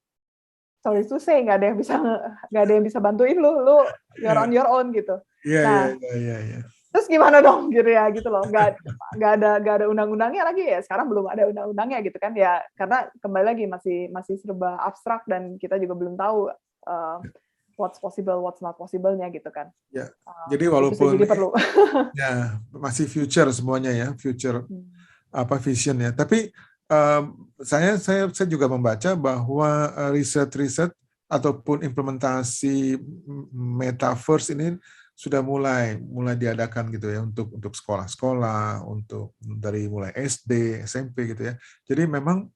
sorry to say nggak ada yang bisa bantuin lu you're on your own gitu. Iya, iya, Nah, iya, iya, iya. terus gimana dong gitu ya gitu loh, nggak ada undang-undangnya lagi ya, sekarang belum ada undang-undangnya gitu kan ya, karena kembali lagi masih serba abstrak dan kita juga belum tahu what's possible what's not possible-nya gitu kan. Ya. Jadi Itu sih, walaupun jadi perlu. ya masih future semuanya ya, future vision ya. Tapi saya juga membaca bahwa riset-riset ataupun implementasi metaverse ini sudah mulai diadakan gitu ya, untuk sekolah-sekolah, untuk dari mulai SD, SMP gitu ya. Jadi memang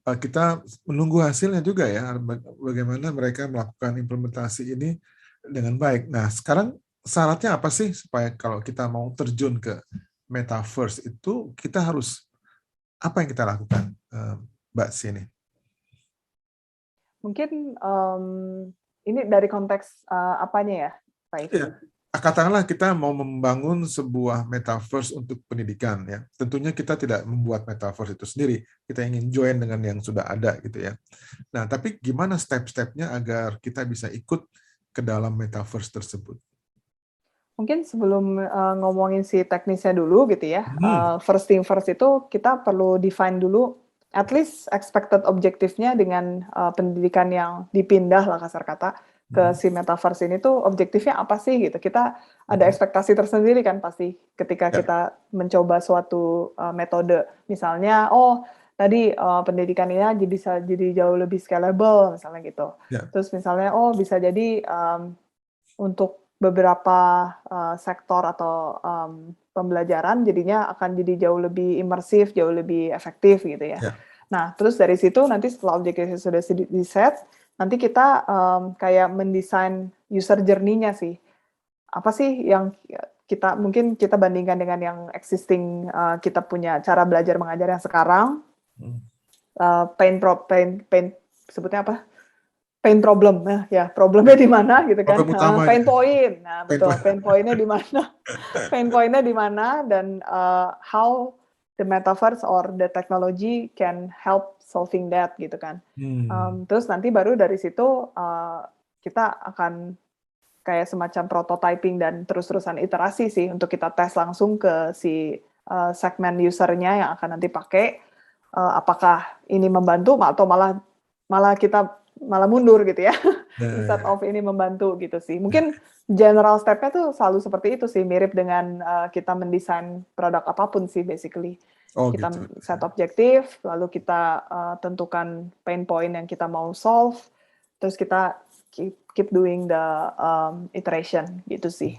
kita menunggu hasilnya juga ya, bagaimana mereka melakukan implementasi ini dengan baik. Nah, sekarang syaratnya apa sih supaya kalau kita mau terjun ke metaverse itu kita harus apa yang kita lakukan, Mbak Sini? Mungkin ini dari konteks apanya ya, Pak Ivi? Ya, katakanlah kita mau membangun sebuah metaverse untuk pendidikan ya. Tentunya kita tidak membuat metaverse itu sendiri. Kita ingin join dengan yang sudah ada gitu ya. Nah, tapi gimana step-stepnya agar kita bisa ikut ke dalam metaverse tersebut? Mungkin sebelum ngomongin si teknisnya dulu gitu ya, first thing first itu kita perlu define dulu at least expected objektifnya dengan pendidikan yang dipindah lah kasar kata ke si metaverse ini tuh objektifnya apa sih gitu. Kita ada ekspektasi tersendiri kan pasti ketika kita mencoba suatu metode. Misalnya, tadi pendidikan ini bisa jadi jauh lebih scalable misalnya gitu. Terus misalnya, bisa jadi untuk beberapa sektor atau pembelajaran jadinya akan jadi jauh lebih imersif, jauh lebih efektif gitu ya. Nah, terus dari situ nanti setelah objektifnya sudah di-set, nanti kita kayak mendesain user journey-nya sih. Apa sih yang mungkin kita bandingkan dengan yang existing kita punya cara belajar mengajar yang sekarang, pain sebutnya apa? pain problem, nah ya problemnya di mana gitu kan, Problem utama pain ya. point, nah Pain betul, point. pain point-nya di mana, pain point-nya di mana, dan how the metaverse or the technology can help solving that gitu kan. Terus nanti baru dari situ kita akan kayak semacam prototyping dan terus-terusan iterasi sih untuk kita tes langsung ke si segmen usernya yang akan nanti pakai, apakah ini membantu atau malah kita malah mundur gitu ya, instead of ini membantu gitu sih. Mungkin general step-nya tuh selalu seperti itu sih, mirip dengan kita mendesain produk apapun sih basically. Oh Kita gitu. set objektif, lalu kita tentukan pain point yang kita mau solve, terus kita keep doing the iteration gitu sih.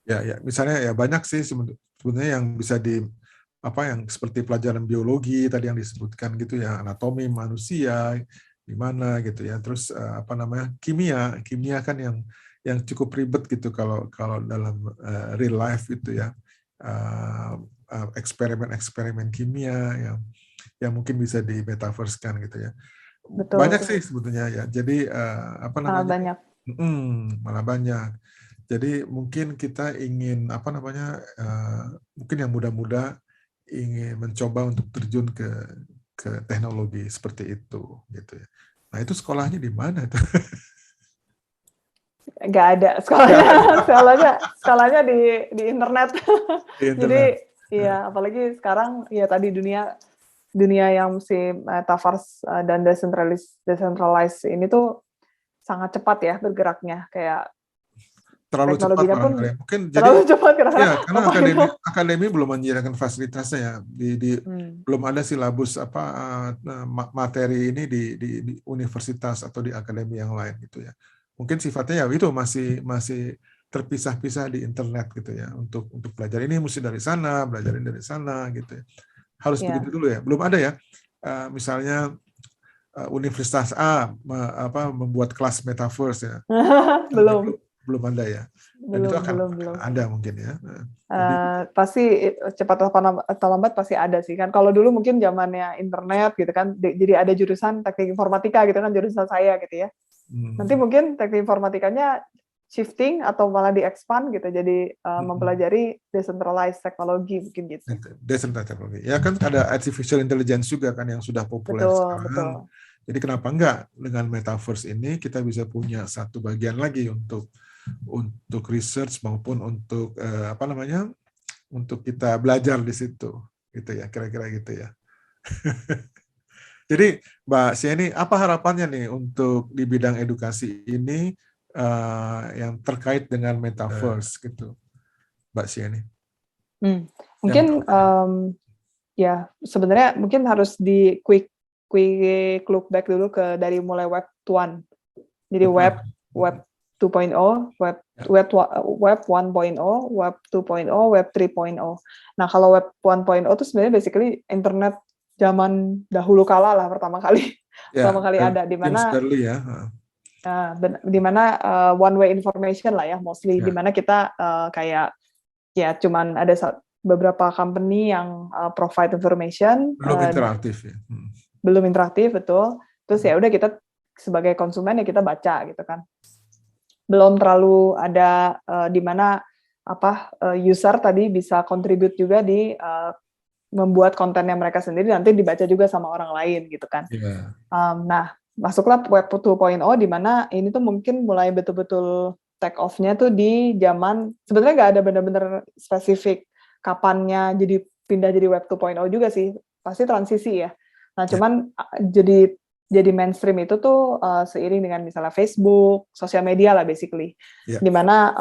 Ya, misalnya ya banyak sih sebetulnya yang bisa yang seperti pelajaran biologi tadi yang disebutkan gitu ya, anatomi manusia di mana gitu ya, terus kimia kan yang cukup ribet gitu kalau dalam real life gitu ya, eksperimen kimia yang mungkin bisa di metaverse kan gitu ya. Betul. Banyak sih sebetulnya ya, jadi banyak. malah banyak. Jadi mungkin kita ingin mungkin yang muda-muda ingin mencoba untuk terjun ke teknologi seperti itu gitu ya. Nah, itu sekolahnya di mana tuh? Nggak ada sekolahnya di internet. Di Jadi internet. ya apalagi sekarang ya tadi dunia yang si metaverse dan decentralized ini tuh sangat cepat ya bergeraknya, kayak Terlalu cepat teknologinya pun barangkali. Mungkin jadi terlalu cepat ya, kadang-kadang karena apa itu. akademi belum menyediakan fasilitasnya ya. Belum ada silabus materi ini di universitas atau di akademi yang lain gitu ya. Mungkin sifatnya ya itu masih terpisah-pisah di internet gitu ya. Untuk belajar ini mesti dari sana, belajar ini dari sana gitu ya. Harus begitu dulu ya. Belum ada ya. Misalnya Universitas A membuat kelas metaverse ya. Belum ada ya. Dan itu akan ada mungkin ya. Jadi, pasti cepat atau lambat pasti ada sih kan. Kalau dulu mungkin zamannya internet gitu kan, jadi ada jurusan teknik informatika gitu kan, jurusan saya gitu ya. Nanti mungkin teknik informatikanya shifting atau malah di-expand gitu, jadi mempelajari decentralized technology mungkin gitu. Decentralized technology. Ya kan ada artificial intelligence juga kan yang sudah populer sekarang. Betul. Jadi kenapa enggak dengan metaverse ini kita bisa punya satu bagian lagi untuk research maupun untuk untuk kita belajar di situ gitu ya, kira-kira gitu ya. Jadi Mbak Sieni, apa harapannya nih untuk di bidang edukasi ini yang terkait dengan metaverse gitu, Mbak Sieni? Mungkin ya sebenarnya mungkin harus di quick look back dulu dari mulai web 1. Jadi web 2.0, web 1.0, web 2.0, web 3.0. Nah, kalau web 1.0 itu sebenarnya basically internet zaman dahulu kala lah pertama kali ada, di mana one way information lah ya mostly, di mana kita kayak ya cuman ada beberapa company yang provide information, belum interaktif ya. Belum interaktif, betul. Terus ya udah kita sebagai konsumen ya kita baca gitu kan. Belum terlalu ada di mana user tadi bisa contribute juga di membuat kontennya mereka sendiri, nanti dibaca juga sama orang lain gitu kan. Nah, masuklah web 2.0 di mana ini tuh mungkin mulai betul-betul take off-nya tuh di zaman, sebenarnya nggak ada benar-benar spesifik kapannya pindah jadi web 2.0 juga sih, pasti transisi ya. Nah, cuman jadi mainstream itu tuh seiring dengan misalnya Facebook, sosial media lah basically, di mana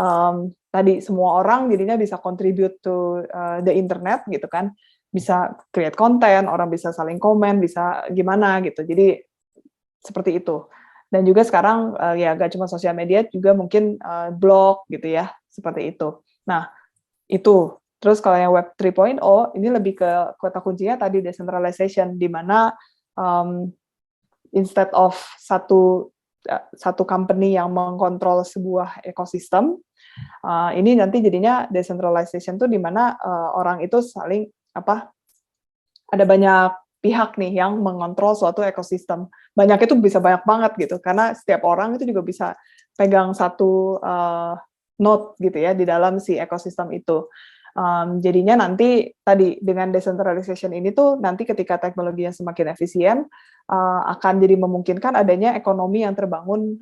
tadi semua orang jadinya bisa contribute to the internet gitu kan, bisa create konten, orang bisa saling komen, bisa gimana gitu, jadi seperti itu. Dan juga sekarang ya gak cuma sosial media, juga mungkin blog gitu ya, seperti itu. Nah, itu. Terus kalau yang web 3.0 ini lebih ke kata kuncinya tadi decentralization, di mana instead of satu company yang mengkontrol sebuah ekosistem, ini nanti jadinya decentralization tuh di mana orang itu saling ada banyak pihak nih yang mengontrol suatu ekosistem. Banyaknya itu bisa banyak banget gitu, karena setiap orang itu juga bisa pegang satu node gitu ya di dalam si ekosistem itu. Jadinya nanti tadi dengan decentralization ini tuh nanti ketika teknologinya semakin efisien akan jadi memungkinkan adanya ekonomi yang terbangun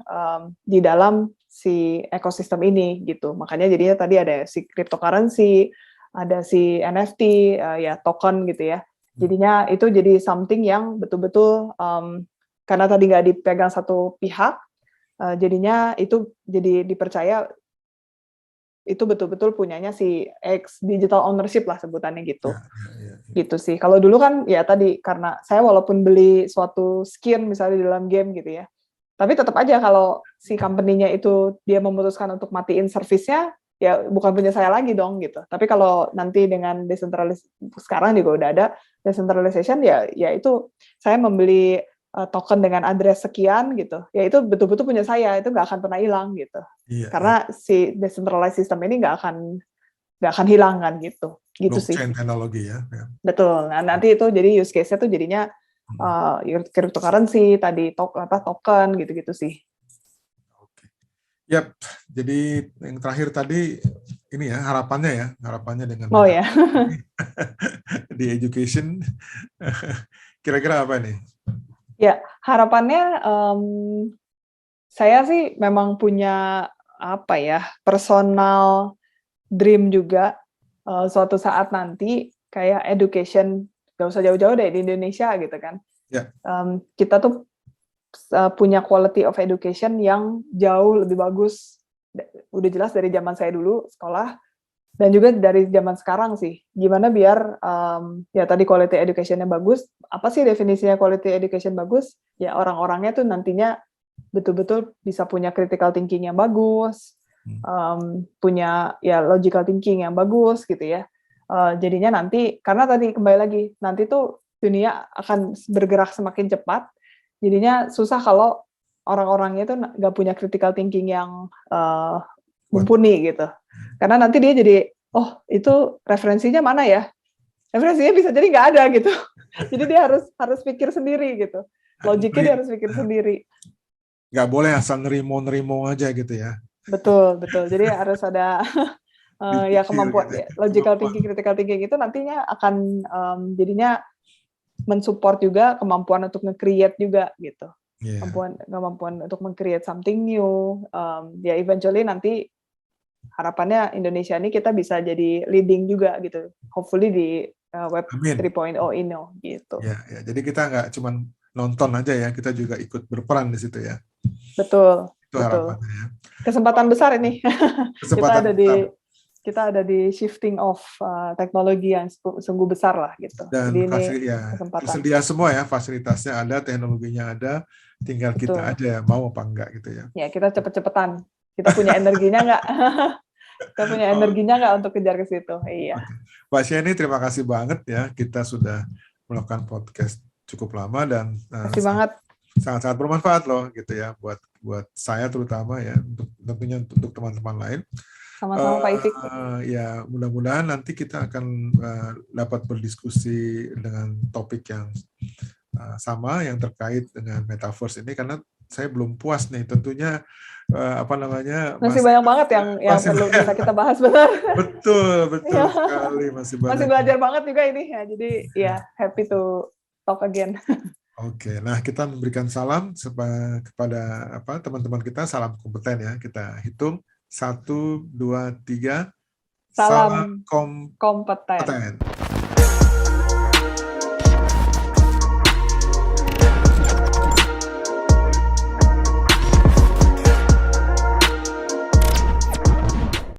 di dalam si ekosistem ini gitu. Makanya jadinya tadi ada si cryptocurrency, ada si NFT, ya token gitu ya. Jadinya itu jadi something yang betul-betul karena tadi nggak dipegang satu pihak, jadinya itu jadi dipercaya itu betul-betul punyanya si X, digital ownership lah sebutannya gitu. Gitu sih. Kalau dulu kan ya tadi karena saya walaupun beli suatu skin misalnya di dalam game gitu ya, tapi tetap aja kalau si company-nya itu dia memutuskan untuk matiin servisnya, ya bukan punya saya lagi dong gitu. Tapi kalau nanti dengan sekarang juga udah ada decentralization, ya itu saya membeli token dengan address sekian gitu, ya itu betul-betul punya saya, itu nggak akan pernah hilang gitu. Karena si decentralized system ini nggak akan hilang kan gitu. Gitu sih. Blockchain teknologi ya. Betul. Nah nanti itu jadi use case-nya tuh jadinya cryptocurrency tadi token gitu-gitu sih. Yap, jadi yang terakhir tadi ini ya harapannya dengan ya di education kira-kira apa nih? Ya harapannya saya sih memang punya apa ya personal dream juga suatu saat nanti kayak education gak usah jauh-jauh deh di Indonesia gitu kan. Kita tuh punya quality of education yang jauh lebih bagus. Udah jelas dari zaman saya dulu sekolah dan juga dari zaman sekarang sih. Gimana biar ya tadi quality education-nya bagus. Apa sih definisinya quality education bagus? Ya orang-orangnya tuh nantinya betul-betul bisa punya critical thinking yang bagus, punya ya logical thinking yang bagus gitu ya. Jadinya nanti karena tadi kembali lagi nanti tuh dunia akan bergerak semakin cepat. Jadinya susah kalau orang-orangnya itu nggak punya critical thinking yang mumpuni gitu. Karena nanti dia jadi, oh itu referensinya mana ya? Referensinya bisa jadi nggak ada gitu. Jadi dia harus pikir sendiri gitu. Logiknya dia harus pikir sendiri. Nggak boleh asal nerimo aja gitu ya. Betul. Jadi harus ada ya kemampuan gitu. Logical thinking, critical thinking itu nantinya akan jadinya mensupport juga kemampuan untuk nge-create juga gitu. Kemampuan untuk meng-create something new. Ya eventually nanti harapannya Indonesia ini kita bisa jadi leading juga gitu. Hopefully di Web 3.0 ini gitu. Ya, jadi kita nggak cuma nonton aja ya, kita juga ikut berperan di situ ya. Betul. Itu harapannya ya. Kesempatan besar ini. Kita ada di shifting of teknologi yang sungguh besar lah gitu. Dan jadi ini tersedia semua ya, fasilitasnya ada, teknologinya ada, tinggal kita aja mau apa enggak gitu ya. Ya kita cepet-cepetan. Kita punya energinya nggak? Kita punya energinya nggak untuk kejar ke situ? Iya. Mbak Sheni, terima kasih banget ya. Kita sudah melakukan podcast cukup lama dan sangat-sangat bermanfaat loh gitu ya buat saya terutama ya, tentunya untuk teman-teman lain. Sama-sama Pak Ifik. Ya mudah-mudahan nanti kita akan dapat berdiskusi dengan topik yang sama yang terkait dengan metaverse ini karena saya belum puas nih tentunya masih banyak banget yang perlu bisa kita bahas benar. Betul sekali masih belajar banget juga ini ya jadi ya happy to talk again. Oke, nah kita memberikan salam kepada teman-teman kita, salam kompeten ya, kita hitung 1, 2, 3, salam kompeten.